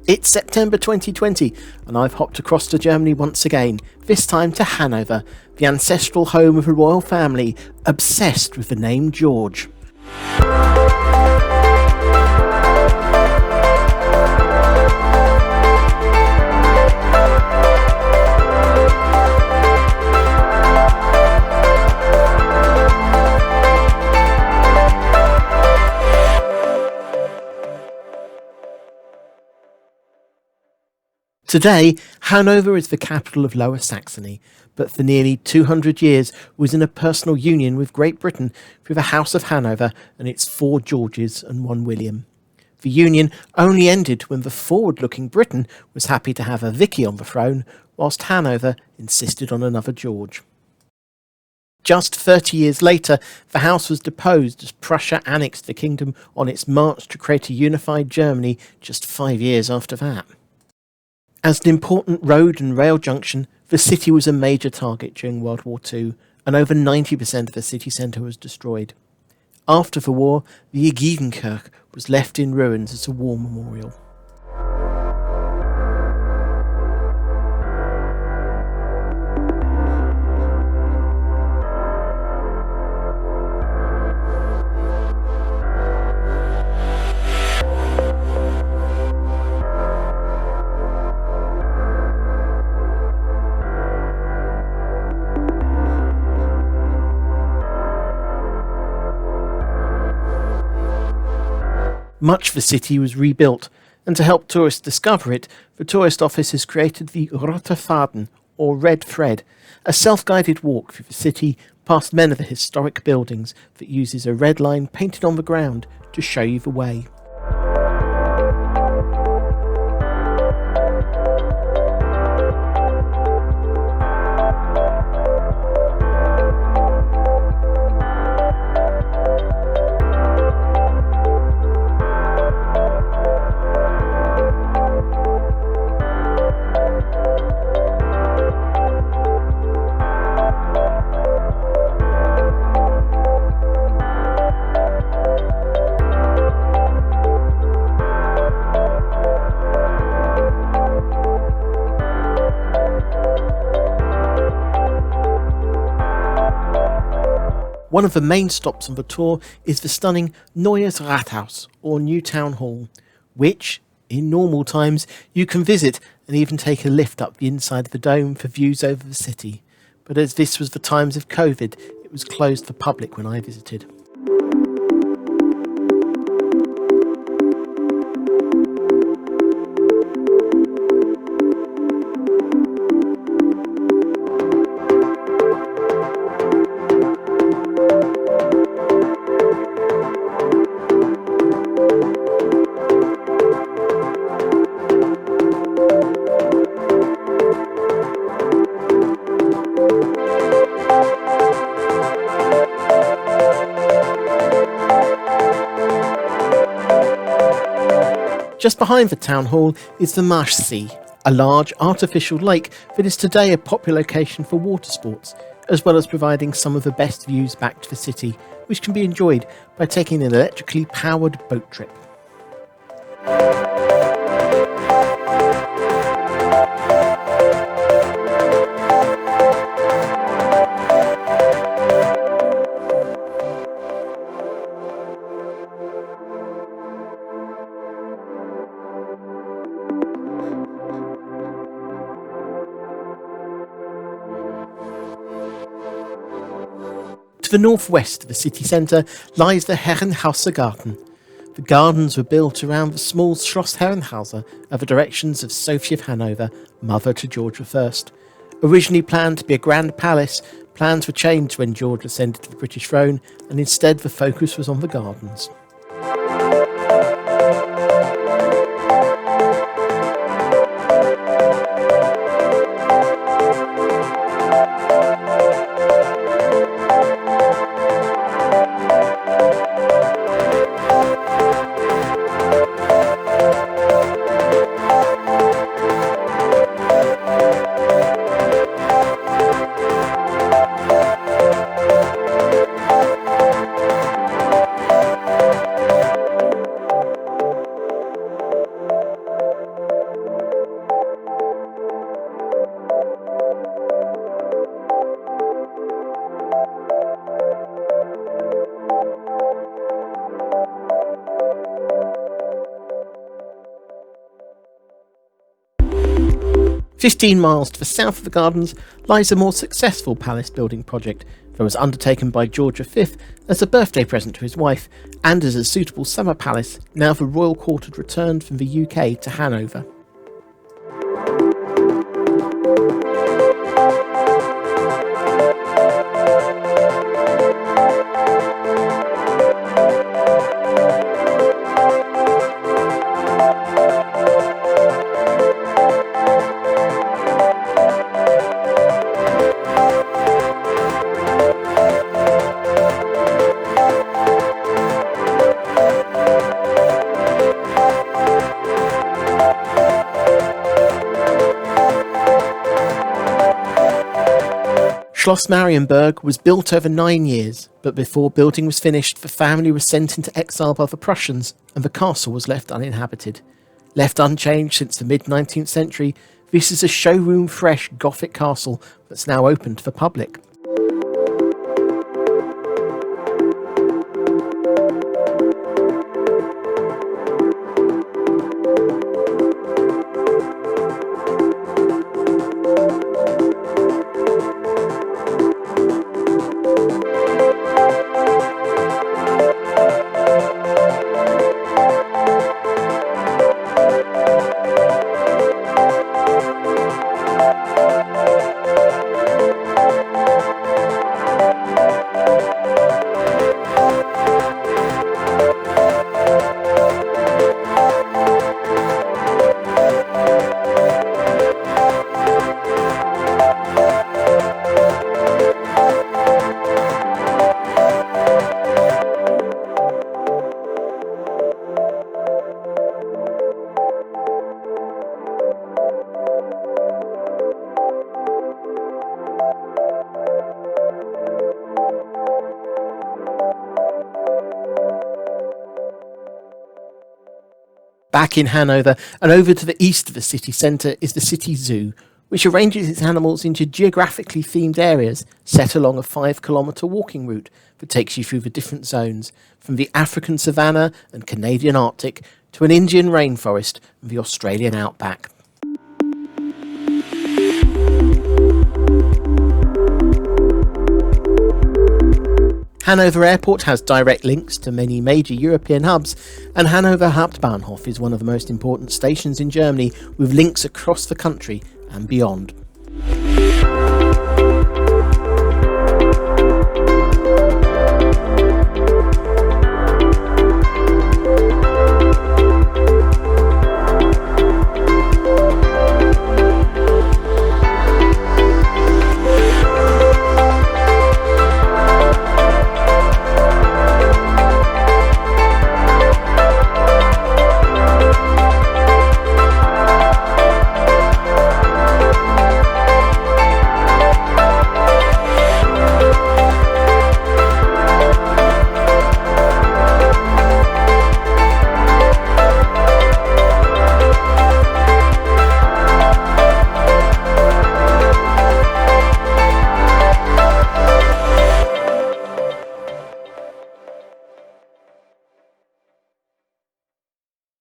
It's September 2020 and I've hopped across to Germany once again, this time to Hanover, the ancestral home of a royal family obsessed with the name George. Today, Hanover is the capital of Lower Saxony, but for nearly 200 years was in a personal union with Great Britain through the House of Hanover and its 4 Georges and 1 William. The union only ended when the forward-looking Britain was happy to have a Vicky on the throne, whilst Hanover insisted on another George. Just 30 years later, the house was deposed as Prussia annexed the kingdom on its march to create a unified Germany just 5 years after that. As an important road and rail junction, the city was a major target during World War II, and over 90% of the city centre was destroyed. After the war, the Aegidienkirche was left in ruins as a war memorial. Much of the city was rebuilt, and to help tourists discover it, the tourist office has created the Rote Faden, or Red Thread, a self-guided walk through the city past many of the historic buildings that uses a red line painted on the ground to show you the way. One of the main stops on the tour is the stunning Neues Rathaus, or New Town Hall, which, in normal times, you can visit and even take a lift up the inside of the dome for views over the city. But as this was the times of COVID, it was closed for public when I visited. Just behind the town hall is the Maschsee, a large artificial lake that is today a popular location for water sports, as well as providing some of the best views back to the city, which can be enjoyed by taking an electrically powered boat trip. To the northwest of the city centre lies the Herrenhäuser Gärten. The gardens were built around the small Schloss Herrenhäuser at the directions of Sophie of Hanover, mother to George I. Originally planned to be a grand palace, plans were changed when George ascended to the British throne, and instead the focus was on the gardens. 15 miles to the south of the gardens lies a more successful palace building project that was undertaken by George V as a birthday present to his wife and as a suitable summer palace now the royal court had returned from the UK to Hanover. Schloss Marienburg was built over 9 years, but before building was finished, the family was sent into exile by the Prussians and the castle was left uninhabited. Left unchanged since the mid-19th century, this is a showroom-fresh Gothic castle that's now open to the public. Back in Hanover and over to the east of the city centre is the city zoo, which arranges its animals into geographically themed areas set along a 5-kilometre walking route that takes you through the different zones, from the African savanna and Canadian Arctic to an Indian rainforest and the Australian outback. Hanover Airport has direct links to many major European hubs, and Hanover Hauptbahnhof is one of the most important stations in Germany, with links across the country and beyond.